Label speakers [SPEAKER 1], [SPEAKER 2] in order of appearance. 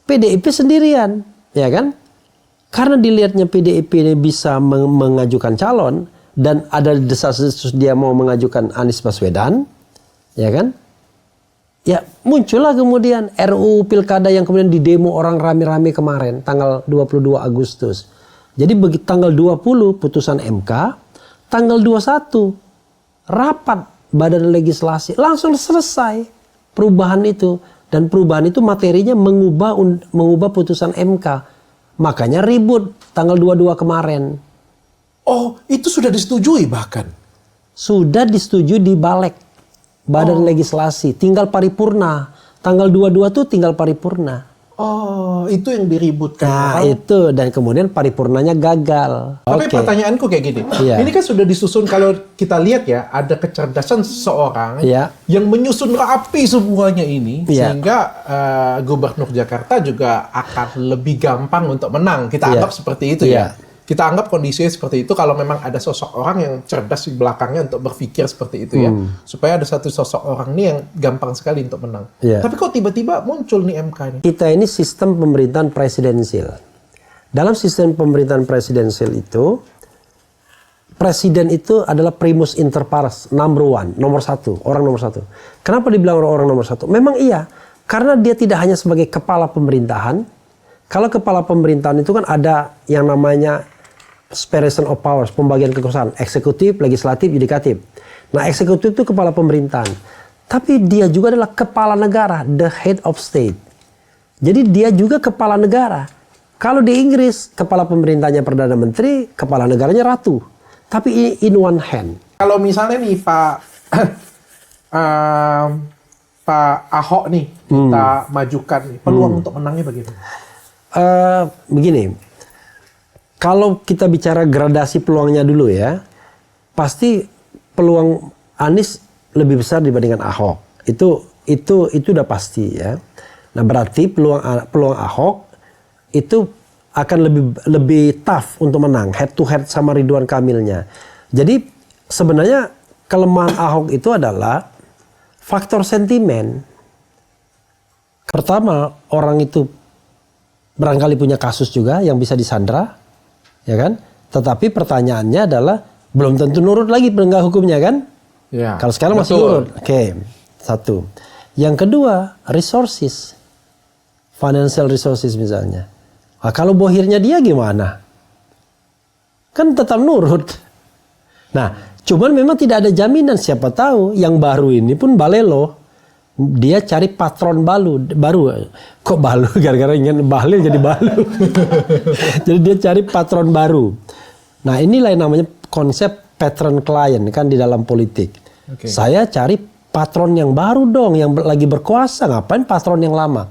[SPEAKER 1] PDIP sendirian, ya kan? Karena dilihatnya PDIP ini bisa mengajukan calon dan ada desas-desus dia mau mengajukan Anies Baswedan, ya kan? Ya muncullah kemudian RUU Pilkada yang kemudian didemo orang rame-rame kemarin tanggal 22 Agustus. Jadi begitu tanggal 20 putusan MK, tanggal 21 rapat Badan Legislasi langsung selesai perubahan itu, dan perubahan itu materinya mengubah putusan MK. Makanya ribut tanggal 22 kemarin.
[SPEAKER 2] Oh, itu sudah disetujui bahkan?
[SPEAKER 1] Sudah disetujui di Balek, Badan Legislasi. Tinggal paripurna. Tanggal 22 tuh tinggal paripurna.
[SPEAKER 2] Oh, itu yang diributkan.
[SPEAKER 1] Nah, itu. Dan kemudian paripurnanya gagal.
[SPEAKER 2] Tapi pertanyaanku kayak gini.
[SPEAKER 1] Iya.
[SPEAKER 2] Ini kan sudah disusun, kalau kita lihat ya, ada kecerdasan seseorang yang menyusun rapi semuanya ini. Sehingga Gubernur Jakarta juga akan lebih gampang untuk menang. Kita anggap seperti itu ya. Kita anggap kondisinya seperti itu kalau memang ada sosok orang yang cerdas di belakangnya untuk berpikir seperti itu ya. Supaya ada satu sosok orang nih yang gampang sekali untuk menang. Tapi kok tiba-tiba muncul nih MK ini?
[SPEAKER 1] Kita ini sistem pemerintahan presidensial. Dalam sistem pemerintahan presidensial itu, presiden itu adalah primus inter pares, number one, nomor satu, orang nomor satu. Kenapa dibilang orang nomor satu? Memang iya, karena dia tidak hanya sebagai kepala pemerintahan. Kalau kepala pemerintahan itu kan ada yang namanya separation of powers, pembagian kekuasaan, eksekutif, legislatif, yudikatif. Nah, eksekutif itu kepala pemerintahan. Tapi dia juga adalah kepala negara, the head of state. Jadi dia juga kepala negara. Kalau di Inggris, kepala pemerintahnya Perdana Menteri, kepala negaranya Ratu. Tapi in one hand.
[SPEAKER 2] Kalau misalnya nih Pak Ahok nih kita majukan nih, peluang untuk menangnya bagaimana?
[SPEAKER 1] Begini. Kalau kita bicara gradasi peluangnya dulu ya, pasti peluang Anies lebih besar dibandingkan Ahok. Itu udah pasti ya. Nah, berarti peluang Ahok itu akan lebih tough untuk menang head to head sama Ridwan Kamilnya. Jadi sebenarnya kelemahan Ahok itu adalah faktor sentimen. Pertama, orang itu barangkali punya kasus juga yang bisa disandra. Ya kan? Tetapi pertanyaannya adalah belum tentu nurut lagi penegak hukumnya kan? Ya, kalau sekarang masih nurut. Oke, satu. Yang kedua, resources. Financial resources misalnya. Nah, kalau bohirnya dia gimana? Kan tetap nurut. Nah, cuman memang tidak ada jaminan, siapa tahu yang baru ini pun balelo. Dia cari patron baru. Kok balu? Gara-gara ingin bahlil jadi balu. Jadi dia cari patron baru. Nah, inilah yang namanya konsep patron client kan di dalam politik. Saya cari patron yang baru dong, yang lagi berkuasa. Ngapain patron yang lama?